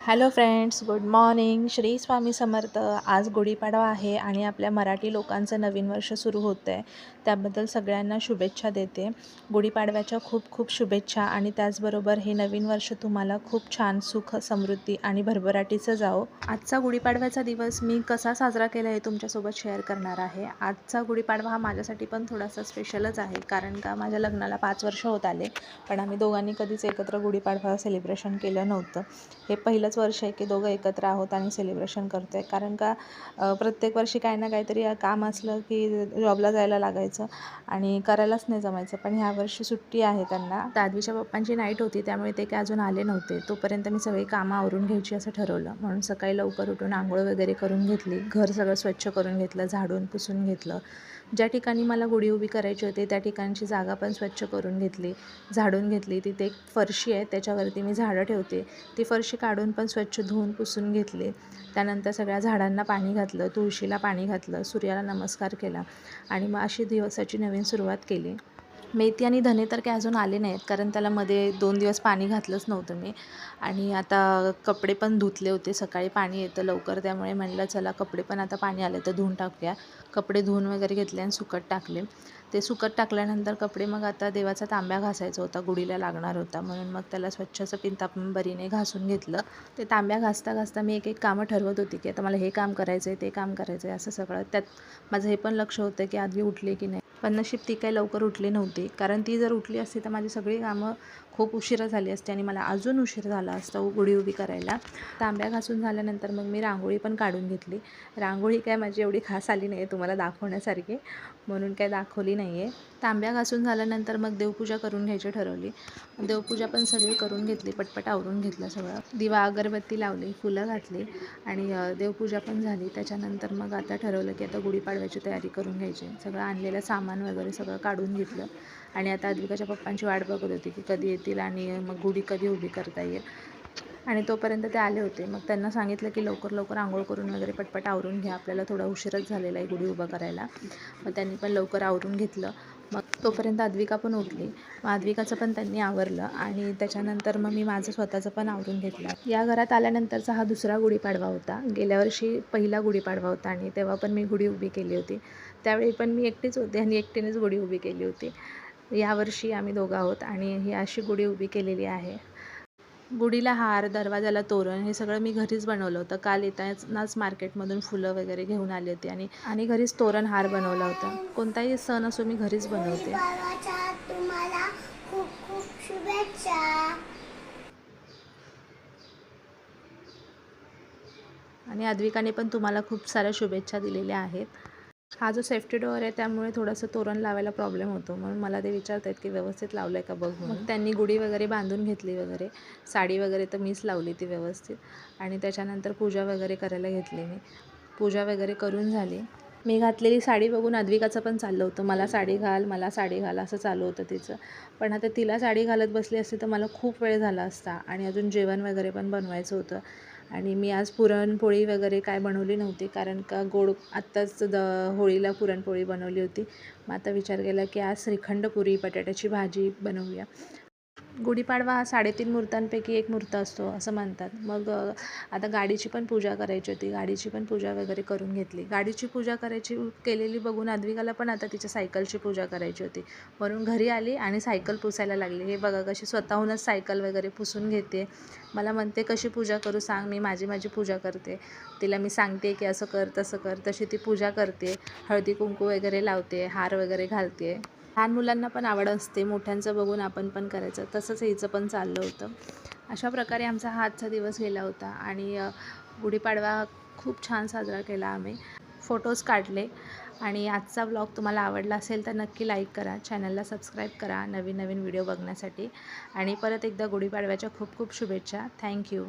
Hello friends, good morning. Shri Swami Samarth. आज गुढीपाडवा आहे आणि आपल्या मराठी लोकांचं नवीन वर्ष सुरू होतं आहे. त्याबद्दल सगळ्यांना शुभेच्छा देते. गुढीपाडव्याच्या खूप खूप शुभेच्छा आणि त्याचबरोबर हे नवीन वर्ष तुम्हाला खूप छान सुख, समृद्धी आणि भरभराटीचं जावो. आजचा गुढीपाडव्याचा दिवस मी कसा साजरा केला हे तुमच्यासोबत शेअर करणार आहे. आजचा गुढीपाडवा हा माझ्यासाठी पण थोडासा स्पेशलच आहे, कारण का माझ्या लग्नाला 5 वर्ष होत आले, पण आम्ही दोघांनी कधीच एकत्र गुढीपाडवा सेलिब्रेशन केलं नव्हतं. हे पहिलंच वर्ष आहे की दोघं एकत्र आहोत आणि सेलिब्रेशन करतो आहे, कारण का प्रत्येक वर्षी काही ना काहीतरी काम असलं की जॉबला जायला लागायचं आणि करायलाच नाही जमायचं. पण ह्या वर्षी सुट्टी आहे त्यांना. दादवीच्या पप्पांची नाईट होती, त्यामुळे ते काय अजून आले नव्हते. तोपर्यंत मी सगळी कामं आवरून घ्यायची असं ठरवलं. म्हणून सकाळी लवकर उठून आंघोळ वगैरे करून घेतली, घर सगळं स्वच्छ करून घेतलं, झाडून पुसून घेतलं. ज्या ठिकाणी मला गुढी उभी करायची होती त्या ठिकाणची जागा पण स्वच्छ करून घेतली, झाडून घेतली. तिथे एक फरशी आहे, त्याच्यावरती मी झाडं ठेवते. ती फरशी काढून पण स्वच्छ धुवून पुसून घेतली. त्यानंतर सगळ्या झाडांना पाणी घातलं, तुळशीला पाणी घातलं, सूर्याला नमस्कार केला आणि मग अशी दिवसाची नवीन सुरुवात केली. मेथी आणि धने तर काय अजून आले नाहीत, कारण त्याला मध्ये 2 दिवस पाणी घातलंच नव्हतं मी. आणि आता कपडे पण धुतले होते. सकाळी पाणी येतं लवकर, त्यामुळे म्हणलं चला कपडे पण आता पाणी आले तर धुवून टाकूया. कपडे धुवून वगैरे घेतले आणि सुकत टाकले. ते सुकत टाकल्यानंतर कपडे मग आता देवाचा तांब्या घासायचा होता, गुढीला लागणार होता, म्हणून मग त्याला स्वच्छ असं पिंतांबरीने घासून घेतलं. ते तांब्या घासता घासता मी एक एक कामं ठरवत होती की आता मला हे काम करायचं आहे, ते काम करायचं आहे, असं सगळं. त्यात माझं हे पण लक्ष होतं की आधी उठले की नाही. पण नशीब ती काही लवकर उठली नव्हती, कारण ती जर उठली असती तर माझी सगळी कामं खूप उशिरा झाली असते आणि मला अजून उशीर झाला असता गुढी उभी करायला. तांब्या घासून झाल्यानंतर मग मी रांगोळी पण काढून घेतली. रांगोळी काय माझी एवढी खास आली नाही आहे तुम्हाला दाखवण्यासारखी, म्हणून काय दाखवली नाही आहे. तांब्या घासून झाल्यानंतर मग देवपूजा करून घ्यायची ठरवली. देवपूजा पण सगळी करून घेतली, पटपट आवरून घेतलं सगळं. दिवा अगरबत्ती लावली, फुलं घातली आणि देवपूजा पण झाली. त्याच्यानंतर मग आता ठरवलं की आता गुढीपाडव्याची तयारी करून घ्यायची. सगळं आणलेलं सामान वगैरे सगळं काढून घेतलं आणि आता अद्विकाच्या पप्पांची वाट बघत होती की कधी येतील आणि मग गुढी कधी उभी करता येईल. आणि तोपर्यंत ते आले होते. मग त्यांना सांगितलं की लवकर लवकर आंघोळ करून वगैरे पटपट आवरून घ्या, आपल्याला थोडा उशीरच झालेला आहे गुढी उभा करायला. मग त्यांनी पण लवकर आवरून घेतलं. मग तोपर्यंत अद्विका पण उठली. मग अद्विकाचं पण त्यांनी आवरलं आणि त्याच्यानंतर मग मी माझं स्वतःचं पण आवरून घेतलं. या घरात आल्यानंतरचा हा दुसरा गुढीपाडवा होता. गेल्या वर्षी पहिला गुढीपाडवा होता आणि तेव्हा पण मी गुढी उभी केली होती. त्यावेळी पण मी एकटीच होते आणि एकटीनेच गुढी उभी केली होती. यावर्षी आम्ही दोघं आहोत आणि ही अशी गुढी उभी केलेली आहे. गुढीला हार, दरवाजाला तोरण हे सगळं मी घरीच बनवलं होतं. काल येतानाच मार्केटमधून फुलं वगैरे घेऊन आली होती आणि घरीच तोरण हार बनवला होता. कोणताही सण असो मी घरीच बनवते. तुम्हाला खूप खूप शुभेच्छा. आणि अद्विकाने पण तुम्हाला खूप साऱ्या शुभेच्छा दिलेल्या आहेत. हा जो सेफ्टी डोअर आहे त्यामुळे थोडंसं तोरण लावायला प्रॉब्लेम होतो, म्हणून मला ते विचारत आहेत की व्यवस्थित लावलं आहे का बघ म्हणून. मग त्यांनी गुढी वगैरे बांधून घेतली वगैरे. साडी वगैरे तर मीच लावली ती व्यवस्थित आणि त्याच्यानंतर पूजा वगैरे करायला घेतली मी. पूजा वगैरे करून झाली. मी घातलेली साडी बघून अद्विकाचं पण चाललं होतं, मला साडी घाल, मला साडी घाल असं चालू होतं तिचं. पण आता तिला साडी घालत बसली असती तर मला खूप वेळ झाला असता आणि अजून जेवण वगैरे पण बनवायचं होतं. आणि मी आज पुरणपोळी वगैरे काय बनवली नव्हती, कारण का गोड आत्ताच होळीला पुरणपोळी बनवली होती. मग आता विचार केला की आज श्रीखंड पुरी, बटाट्याची भाजी बनवूया. गुढीपाडवा हा 3.5 मुहूर्तांपैकी एक मुहूर्त असतो असं म्हणतात. मग आता गाडीची पण पूजा करायची होती. गाडीची पण पूजा वगैरे करून घेतली. गाडीची पूजा केलेली बघून अद्विकाला पण आता तिच्या सायकलची पूजा करायची होती, म्हणून घरी आली आणि सायकल पुसायला लागली. हे बघा कशी स्वतःहूनच सायकल वगैरे पुसून घेते. मला म्हणते कशी पूजा करू सांग, मी माझी पूजा करते. तिला मी सांगते की असं कर तसं कर, तशी ती पूजा करते. हळदी कुंकू वगैरे लावते, हार वगैरे घालते. लहान मुलांना पण आवड असते, मोठ्यांचं बघून आपण पण करायचं, तसंच हिचं पण चाललं होतं. अशा प्रकारे आमचा हा आजचा दिवस गेला होता आणि गुढीपाडवा खूप छान साजरा केला आम्ही. फोटोज काढले आणि आजचा व्लॉग तुम्हाला आवडला असेल तर नक्की लाईक करा, चॅनलला सबस्क्राईब करा नवीन नवीन व्हिडिओ बघण्यासाठी. आणि परत एकदा गुढीपाडव्याच्या खूप खूप शुभेच्छा. थँक्यू.